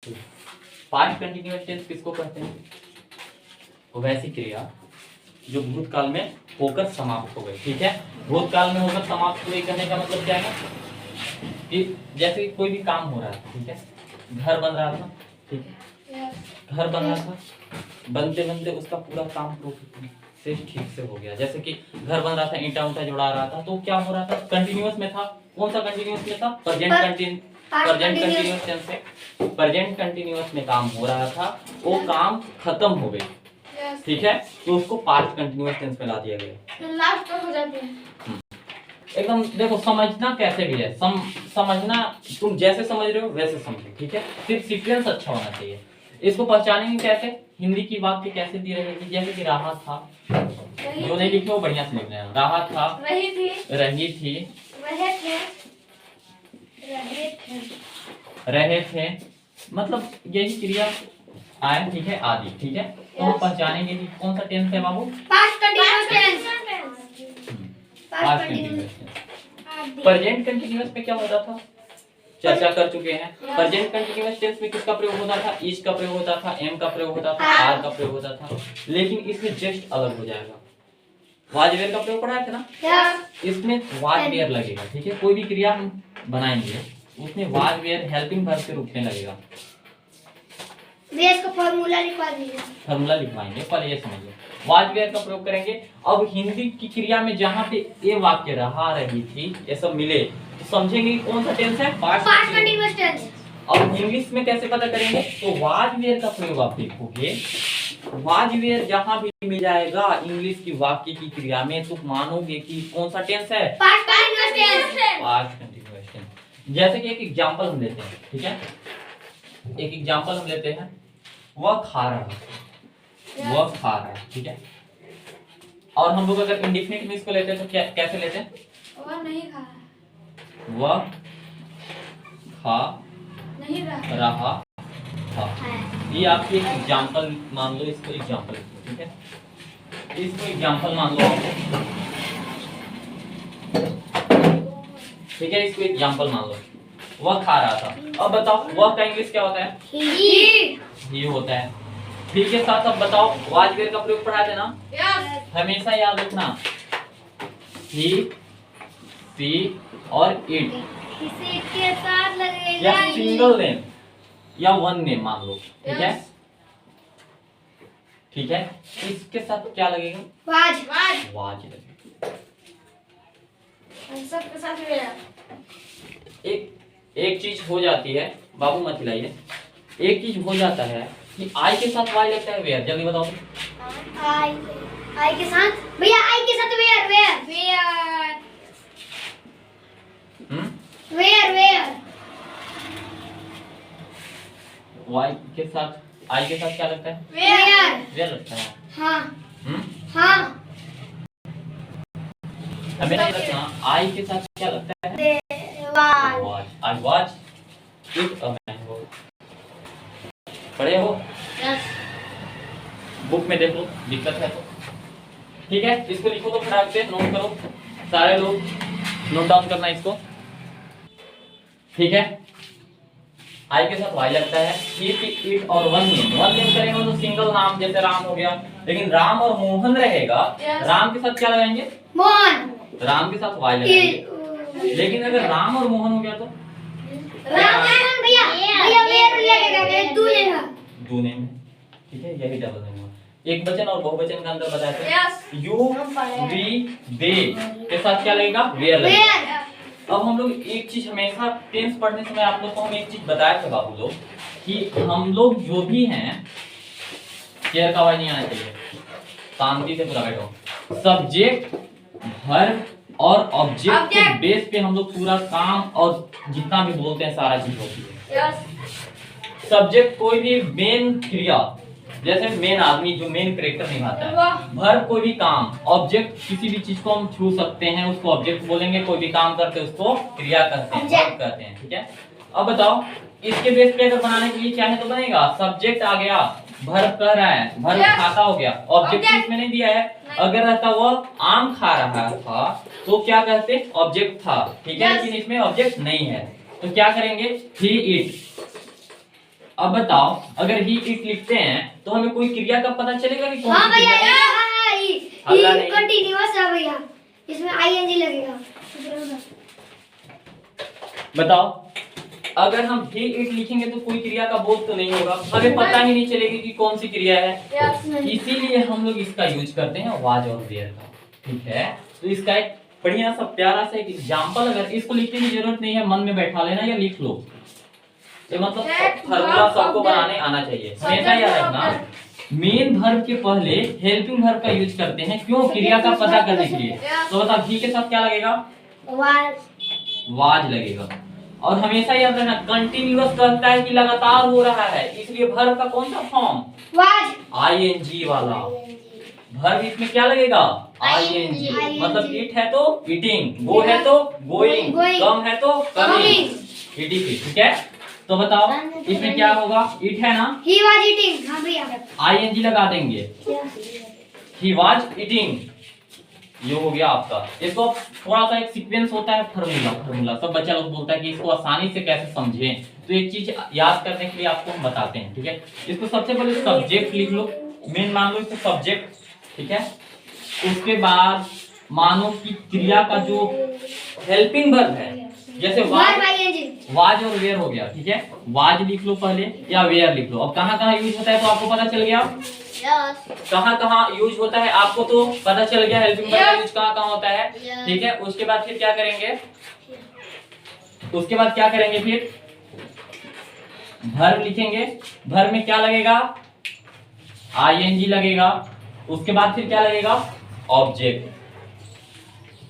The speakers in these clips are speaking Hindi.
पास्ट कंटिन्यूअस टेंस किसको कहते हैं? वो वैसी क्रिया जो भूतकाल में होकर समाप्त हो गई। ठीक है, भूतकाल में होकर समाप्त हुई कहने का मतलब क्या है कि जैसे कोई भी काम हो रहा है, ठीक है, घर बन रहा था, ठीक है, घर बन रहा था, बनते बनते उसका पूरा काम से ठीक से हो गया। जैसे कि घर बन रहा था, ईंटा उंटा जोड़ा रहा था, तो क्या हो रहा था? कंटिन्यूअस में था। कौन सा कंटिन्यूअस में था? प्रेजेंट कंटिन्यूअस टेंस से प्रेजेंट कंटिन्यूअस में काम हो रहा था, वो काम खत्म हो गई। ठीक है, तो उसको पास्ट कंटिन्यूअस टेंस में ला दिया गया। लास्ट तक हो जाती है। एकदम देखो, समझना कैसे भी है, समझना तुम जैसे समझ रहे हो वैसे समझो। ठीक है, सिर्फ सीक्वेंस अच्छा होना चाहिए। इसको पहचानेंगे कैसे? हिंदी की वाक्य कैसे दी रहेगी? जैसे कि राहत था, जो नहीं लिखे वो बढ़िया से लिख रहे हैं। राहत था, रही थी, रही थी, रहे थे, रहे थे, मतलब यही क्रिया आए। ठीक है, आदि। ठीक है, तो हम पहचानेंगे कि कौन सा टेंस है बाबू? Past continuous tense. Past continuous tense. Present continuous में क्या होता था चर्चा कर चुके हैं। प्रेजेंट कंटिन्यूअस टेंस में किसका प्रयोग होता था? इज का प्रयोग होता था, एम का प्रयोग होता था, आर का प्रयोग होता था। लेकिन इसमें जस्ट अलग हो जाएगा। वाज वेयर का प्रयोग पढ़ाया था ना, इसमें वाज वेयर लगेगा। ठीक है, कोई भी क्रिया हम बनाएंगे उसमें वाज वेयर हेल्पिंग वर्ब के रूप में लगेगा। बेस का फार्मूला लिखवा दीजिए। फार्मूला लिखवाएंगे, पहले ये समझिए। वाज वेयर का प्रयोग करेंगे। अब हिंदी की क्रिया में जहां पे ये वाक्य रहा, रही थी, ये सब मिले, तो समझेंगे कौन सा टेंस है? Past continuous tense. अब इंग्लिश में कैसे पता करेंगे? तो वाज वेयर का प्रयोग आप देखोगे। वाज वेयर जहां भी मिल जाएगा इंग्लिश की वाक्य की क्रिया में, तो मानोगे कि कौन सा टेंस है? Past continuous tense. Past continuous tense. जैसे कि एक एग्जांपल हम लेते हैं। ठीक है, एक एग्जांपल हम लेते हैं। वह खा रहा है, वह खा रहा है। ठीक है, और हम लोग अगर इंडेफिनिट में इसको लेते हैं तो क्या कैसे लेते हैं? वह नहीं खा वह खा नहीं रहा था। ये आपकी एक एग्जांपल मान लो, इसको एग्जांपल। ठीक है, इसको एग्जांपल मान लो आपको। ठीक है, इसको एग्जांपल मान लो। वह खा रहा था। अब बताओ वह का इंग्लिश क्या होता है? ही होता है। ठीक के साथ अब बताओ वाज वेयर का प्रयोग पढ़ाए थे ना? हमेशा याद रखना, ही, सी और इट किसी के साथ लगेगा या सिंगल नेम या वन नेम मान लो। ठीक है, ठीक है, इसके साथ क्या लगेगा? वाज वाज लगेगा। सबके साथ लगेगा। एक चीज हो जाती है, बाबू मत हिलाइए। एक चीज हो जाता है कि आई के साथ वाई लगता है वेयर। जल्दी बताओ। आई के साथ भैया, आई के साथ were were were were were. Y के साथ आई के साथ क्या लगता है? वेयर वेयर लगता है। हाँ हाँ। हमें नहीं लगता आई के साथ क्या लगता है? Was. I was it a mango. पढ़े हो? यस। बुक में देखो, दिक्कत है तो। ठीक है, इसको लिखो तो फटाक से नोट करो। सारे लोग नोट डाउन करना इसको। ठीक है, आई के साथ वाई लगता है। इट और वन नेम करेंगे तो सिंगल नाम, जैसे राम हो गया। लेकिन राम और मोहन रहेगा, राम के साथ क्या लगाएंगे? मोहन। राम के साथ वाई लगाएंगे। लेकिन अगर राम और मोहन हो गया तो राम भैया भैया वेयर लगेगा, दो नेम। ठीक है, यही डबल नेम हुआ। एक वचन और बहुवचन का अंदर बताया था। यू, वी, दे के साथ क्या लगेगा? वेयर लगेगा। अब हम लोग एक चीज हमेशा टेंस पढ़ने समय आप लोग को हम एक चीज बताया था बाबू लोग, कि हम लोग जो भी हैं, शेयर का आवाज नहीं आना चाहिए, शांति से पूरा बैठो। सब्जेक्ट, वर्ब और ऑब्जेक्ट के बेस पे हम लोग पूरा काम और जितना भी बोलते हैं सारा चीज होती है। सब्जेक्ट कोई भी मेन क्रिया, जैसे मेन आदमी जो मेन कैरेक्टर निभाता है। वर्ब कोई भी काम। ऑब्जेक्ट किसी भी चीज को हम छू सकते हैं, उसको ऑब्जेक्ट बोलेंगे। कोई भी काम करते हैं उसको क्रिया कहते हैं, वर्ब कहते हैं। ठीक है, अब बताओ इसके बेस पे अगर बनाने के लिए चाहे तो बनेगा। सब्जेक्ट आ गया, वर्ब कह रहा है, वर्ब खाता हो गया, ऑब्जेक्ट इसमें नहीं दिया है। अगर रहता वो आम खा रहा था तो क्या कहते? ऑब्जेक्ट था। ठीक है, लेकिन इसमें ऑब्जेक्ट नहीं है, तो क्या करेंगे? ही इट। अब बताओ, अगर ही इट लिखते हैं तो हमें कोई क्रिया का पता चलेगा कि कौन हाँ सी भैया, क्रिया है? अगला नहीं। कंटीन्यूअस है भैया, इसमें आईएनजी लगेगा। बताओ, अगर हम ही इट लिखेंगे तो कोई क्रिया का बोध तो नहीं होगा, हमें पता ही नहीं चलेगी कि कौन सी क्रिया है। इसीलिए हम लोग इसका यूज करते हैं वाज और वेयर का, ठीक है। तो इसका एक बढ़िया सा प्यारा सा एक एग्जांपल, अगर इसको लिखने की जरूरत नहीं है, मन में बैठा लेना या लिख लो। ये मतलब फार्मूला सबको बनाने आना चाहिए। हमेशा याद रखना, मेन वर्ब के पहले हेल्पिंग वर्ब का यूज करते हैं, क्यों? क्रिया का पता करने के लिए। तो बताओ ही के साथ क्या लगेगा? वाज लगेगा। और हमेशा याद रखना, कंटिन्यूअस कहता है कि लगातार हो रहा है, इसलिए वर्ब का कौन सा फॉर्म? वाज। आईएनजी वाला वर्ब। इसमें क्या लगेगा? आईएनजी। मतलब इट है तो ईटिंग, गो है तो गोइंग, कम है तो कमिंग, ईटीसी, ठीक है। तो बताओ इसमें क्या होगा? इट है ना, ही वाज ईटिंग। हाँ भैया, आईएनजी लगा देंगे, ही वाज ईटिंग, ये हो गया आपका। इसको थोड़ा सा एक सीक्वेंस होता है, फार्मूला सब बच्चा लोग बोलता है कि इसको आसानी से कैसे समझें, तो एक चीज याद करने के लिए आपको हम बताते हैं, ठीक है। इसको सबसे पहले सब्जेक्ट लिख लो, मेन मान लो इसको सब्जेक्ट, ठीक है। उसके बाद मानो कि क्रिया का जो हेल्पिंग वर्ब है, जैसे वाज और वेयर हो गया, ठीक है। वाज लिख लो पहले या वेयर लिख लो। अब कहाँ कहाँ यूज होता है तो आपको पता चल गया, कहाँ कहाँ यूज होता है आपको तो पता चल गया, हेल्पिंग वर्ब का यूज कहाँ कहाँ होता है, ठीक है। उसके बाद फिर क्या करेंगे, उसके बाद क्या करेंगे, फिर वर्ब लिखेंगे। वर्ब में क्या लगेगा? आईएनजी लगेगा। उसके बाद फिर क्या लगेगा? ऑब्जेक्ट।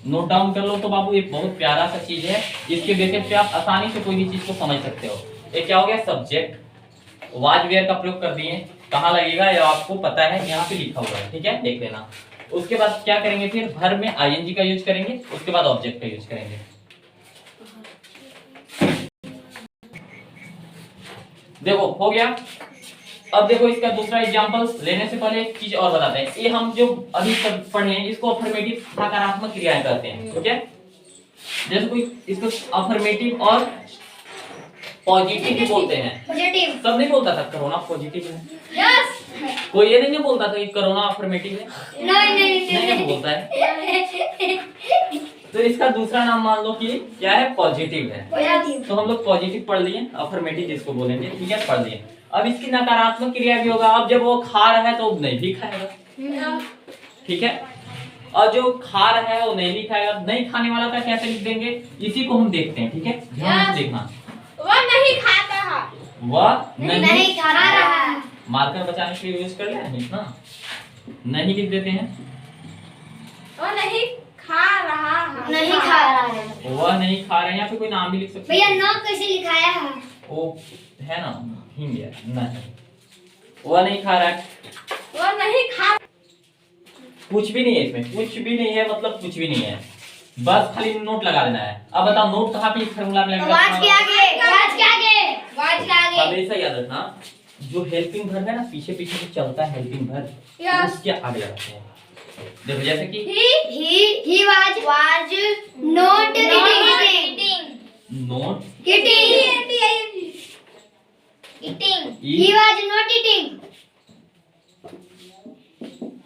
नोट डाउन कर लो तो बाबू, ये बहुत प्यारा सा चीज है, इसके बेसिस पे आप आसानी से कोई भी चीज को समझ सकते हो। ये क्या हो गया? सब्जेक्ट। वाज वेयर का प्रयोग कर दिए, कहाँ लगेगा ये आपको पता है, यहाँ पे लिखा हुआ है, ठीक है, देख लेना। उसके बाद क्या करेंगे, फिर वर्ब में आईएनजी का यूज करेंगे, उसके बाद ऑब्जेक्ट का यूज करेंगे। देखो हो गया। अब देखो इसका दूसरा एग्जांपल लेने से पहले एक चीज और बताते हैं। ये हम जो अभी तक पढ़े हैं इसको अफर्मेटिव सकारात्मक क्रियाएं कहते हैं, ओके। जैसे कोई इसको अफर्मेटिव और पॉजिटिव भी बोलते हैं। पॉजिटिव सब नहीं बोलता था कोरोना पॉजिटिव है, यस। कोई ये नहीं बोलता था कि कोरोना अफर्मेटिव है, नहीं बोलता है। तो इसका दूसरा नाम मान लो कि क्या है? पॉजिटिव है। तो हम लोग पॉजिटिव पढ़ लिए, अफर्मेटिव जिसको बोलेंगे, ठीक है, पढ़ लिए। अब इसकी नकारात्मक क्रिया भी होगा। अब जब वो खा रहा है तो नहीं भी खाएगा, ठीक है। और जो खा रहा है वो नहीं भी खाएगा। नहीं खाने वाला का कैसे लिख देंगे, इसी को हम देखते हैं, ठीक है, ध्यान से देखना। वह नहीं खाता है, वह नहीं खा रहा है। मार्कर बचाने के लिए यूज कर लिया नहीं ना, नहीं लिख देते हैं। वह नहीं खा रहा है, नहीं खा रहा है, वह नहीं खा रहे हैं। यहाँ पे कोई नाम भी लिख सकते भैया। नाम कैसे लिखाया है? वो है ना, हिंदी है, नहीं। वह नहीं खा रहा है, वह नहीं खा, कुछ भी नहीं है इसमें, कुछ भी नहीं है, मतलब कुछ भी नहीं है, बस खाली नोट लगा देना है। अब बताओ नोट कहाँ पे फार्मूला में लगेगा? वाज के आगे, वाज के आगे, वाज के आगे। हमेशा याद रखना, जो हेल्पिंग वर्ब है ना, पीछे पीछे जो चलता है हेल्पिंग वर्ब, उसके आगे लगाते हैं। देखो जैसे कि he was not eating, note eating, he was not eating,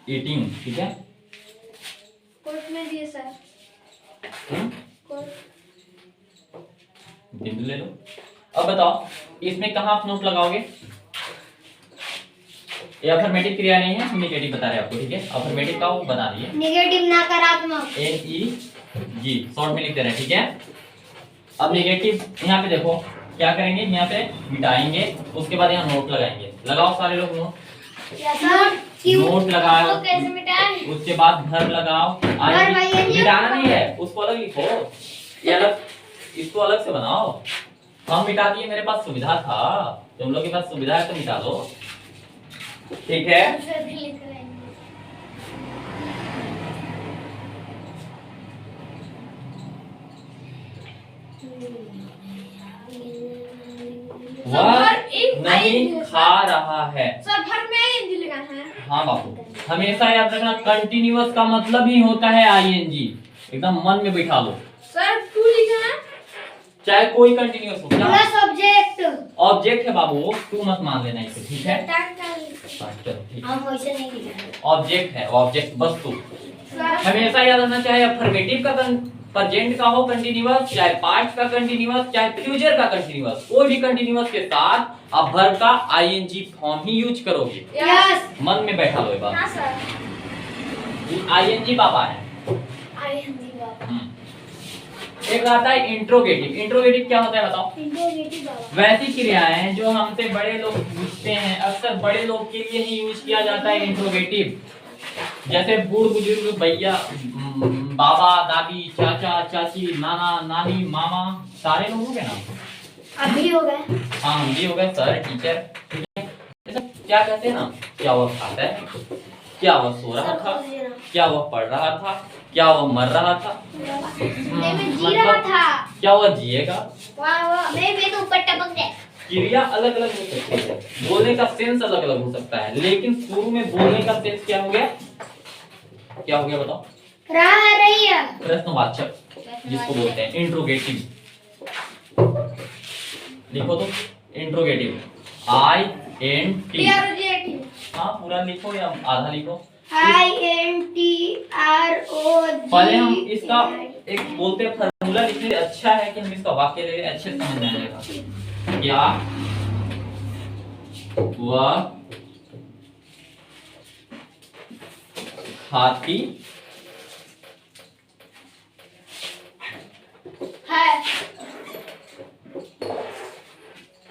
eating, ठीक है। कोर्ट में दिए सर, बिंदु ले लो। अब बताओ इसमें कहाँ आप नोट लगाओगे? ये अफर्मेटिव क्रिया नहीं है, हम नेगेटिव बता रहे हैं आपको, ठीक है। अफर्मेटिव का वो बता दिए, नेगेटिव नकारात्मक, NEG शॉर्ट में लिख दे रहे हैं, ठीक है। अब नेगेटिव यहाँ पे देखो क्या करेंगे, यहाँ पे मिटाएंगे, उसके बाद यहाँ नोट लगाएंगे। लगाओ सारे लोग नोट, नोट लगाओ, कैसे मिटाएं? उसके बाद घर लगाओ। मिटाना नहीं है, उसको अलग लिखो, ये अलग, इसको अलग से बनाओ। हम मिटा दिए, मेरे पास सुविधा था, तुम लोग के पास सुविधा है तो मिटा दो, ठीक है। वह नहीं खा रहा है। सर भर में आईएनजी लगाना है। हाँ बाबू, हमेशा याद रखना, कंटिन्यूअस का मतलब ही होता है आईएनजी, एकदम मन में बिठा लो। सर टू लिखना है, चाहे कोई कंटिन्यूअस हो। क्या प्लस ऑब्जेक्ट, ऑब्जेक्ट है बाबू, तू मत मान लेना इसे, ठीक है? चलो ठीक है, हम वैसे नहीं लिखेंगे। ऑब्जेक्ट है, ऑब्जेक्ट वस्तु। हमेशा याद रखना, चाहे अफर्मेटिव का प्रेजेंट का हो कंटिन्यूअस, चाहे पास्ट का कंटिन्यूअस, चाहे फ्यूचर का कंटिन्यूअस, कोई भी कंटिन्यूअस के साथ आप वर्ब का आईएनजी फॉर्म ही यूज करोगे। यस मन में बैठा लो ये बात। हां सर, आईएनजी बाबा है। आईएनजी बाबा। एक आता है इंट्रोगेटिव। इंट्रोगेटिव क्या होता है बताओ? इंट्रोगेटिव बाबा वैसी क्रियाएं जो हमसे बड़े लोग पूछते हैं, अक्सर बड़े लोग के लिए ही यूज किया जाता है इंट्रोगेटिव। जैसे बूढ़ बुजुर्ग, भैया, बाबा, दादी, चाचा, चाची, नाना, नानी, मामा, सारे लोग हो गए ना? अभी हो गए। हाँ, हम भी हो गए, सर, टीचर, ठीक है? ये सब क्या कहते हैं ना, क्या वह खाता है, क्या वह सो रहा था, क्या वह पढ़ रहा था, क्या वह मर रहा था, मैं जी रहा था, क्या वह जिएगा। वाह वाह, मैं तो ऊपर टपक गया। क्रिया अलग अलग हो सकती है, बोलने का सेंस अलग अलग हो सकता है, लेकिन शुरू में बोलने का सेंस क्या हो गया? क्या हो गया बताओ? रही है। प्रश्नवाचक, जिसको बोलते हैं इंट्रोगेटिव। लिखो तो, इंट्रोगेटिव, INT। हाँ, पूरा लिखो या आधा लिखो। INTROG। पहले हम इसका एक बोलते हैं फॉर्मूला लिखने, अच्छा है कि हम इसका वाक्य ले लें, अच्छे से समझ में आएगा। क्या वह खाती है,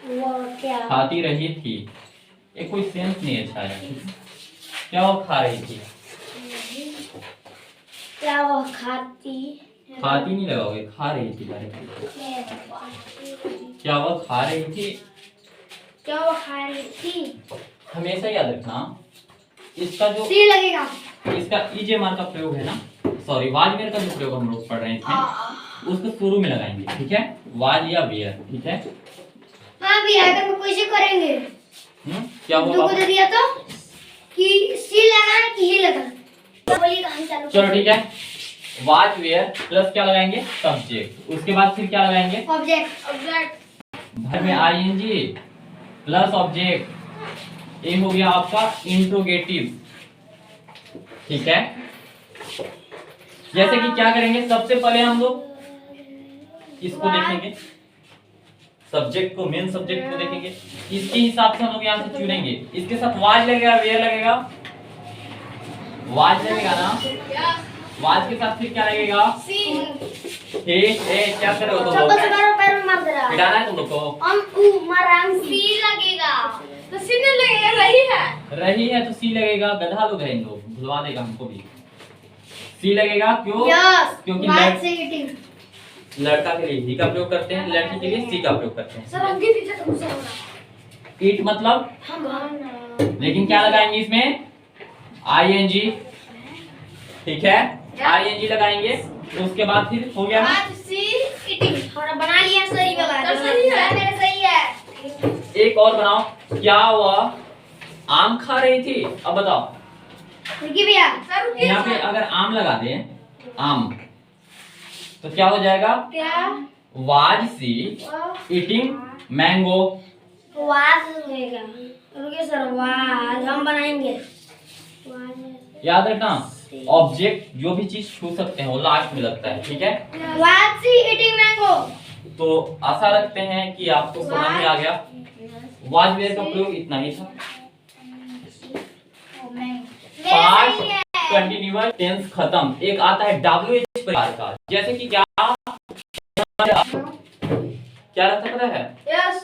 वो क्या खाती रही थी? ये कोई सेंस नहीं अच्छा है। क्या वो खा रही थी? क्या वो खाती नहीं लगाओगे, खा रही थी पहले। क्या वो खा रही थी? क्या वो खा रही थी? हमेशा याद रखना, इसका जो सी लगेगा, इसका इजे मार का प्रयोग है ना, सॉरी, वाजमेर का जो प्रयोग हम लोग पढ़ रहे थे उसको शुरू में लगाएंगे, ठीक है? वाज या वेयर, ठीक है? हाँ भी अगर मैं कोई करेंगे। क्या हुआ? तुमको दे दिया तो कि सी लगाना कि ही लगाना, तो बोलिएगा हम चालू। चलो ठीक है, वाज वेयर प्लस क्या लगाएंगे? सब्जेक्ट। उसके बाद फिर क्या लगाएंगे? ऑब्जेक्ट। घर में आईएनजी प्लस ऑब्जेक्ट, ये हो गया आपका इंट्रोगेटिव, ठीक है? जैसे कि क्या करेंगे, सबसे पहले हम लोग इसको देखेंगे, सब्जेक्ट को, मेन सब्जेक्ट को देखेंगे, इसके हिसाब से हम लोग यहाँ से चुनेंगे। इसके साथ वाज लगेगा, वेयर लगेगा, वाज लगेगा ना, वाज के साथ फिर क्या लगेगा? क्या कर रहे हो तुम लोग? पैर में मार दे रहा है। पिटाना है तुम लोग को? हम मारांग सी लगेगा, तो सी नहीं लगेगा, रही है तो सी लगेगा, गधा लोग हैं इन लोग, भुलवा देगा हमको भी। सी लगेगा क्यों? क्योंकि लड़का के लिए ही का प्रयोग करते हैं, लड़की के लिए सी का प्रयोग करते हैं। सर अंकित टीचर तुमसे बोला इट मतलब हम, लेकिन क्या लगाएंगे इसमें? आईएनजी, ठीक है? आईएनजी लगाएंगे, उसके बाद फिर हो गया सी ईटिंग थोड़ा बना लिया, सही वाला सही है, मेरे सही है। एक और बनाओ, क्या वह आम खा रही थी? अब बताओ, रुकिए भैया, यहाँ पे अगर आम लगा दें, आम, तो क्या हो जाएगा? क्या was she eating mango. Was लगेगा, रुकिए सर, वाज हम बनाएंगे। याद रखना, ऑब्जेक्ट जो भी चीज छू सकते हैं वो लास्ट में लगता है, ठीक है? Was she eating mango. तो आशा रखते हैं कि आपको समझ में आ गया। वाज वेयर का प्रयोग इतना ही था। पास्ट कंटिन्यूअस टेंस खत्म। एक आता है WH प्रकार का, जैसे कि क्या रहता पता है? यस,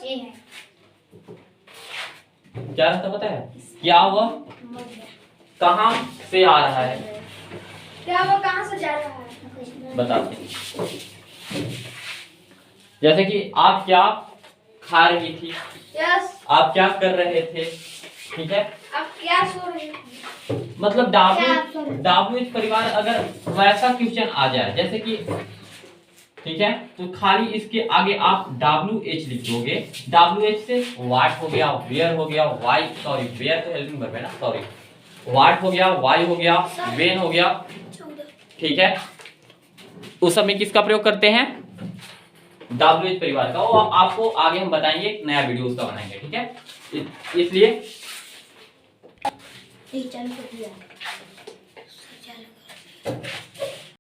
क्या रहता पता है? क्या वह कहाँ से आ रहा है? क्या वो कहाँ से जा रहा है? बताते हैं। जैसे कि आप क्या खा रही थी, यस, आप क्या कर रहे थे, ठीक है? आप क्या सो रहे हैं? मतलब WH परिवार अगर वैसा क्वेश्चन आ जाए, जैसे कि, ठीक है, तो खाली इसके आगे आप WH लिख दोगे। WH से व्हाट हो गया, वेयर हो गया, वाई, सॉरी वेयर तो हेल्पिंग वर्ब है ना, सॉरी, व्हाट हो गया, वाई हो गया, वेन हो गया, ठीक है? उस सब में किसका प्रयोग करते हैं? WH परिवार का, वो आपको आगे हम बताएंगे, एक नया वीडियो उसका बनाएंगे, ठीक है। इसलिए चलो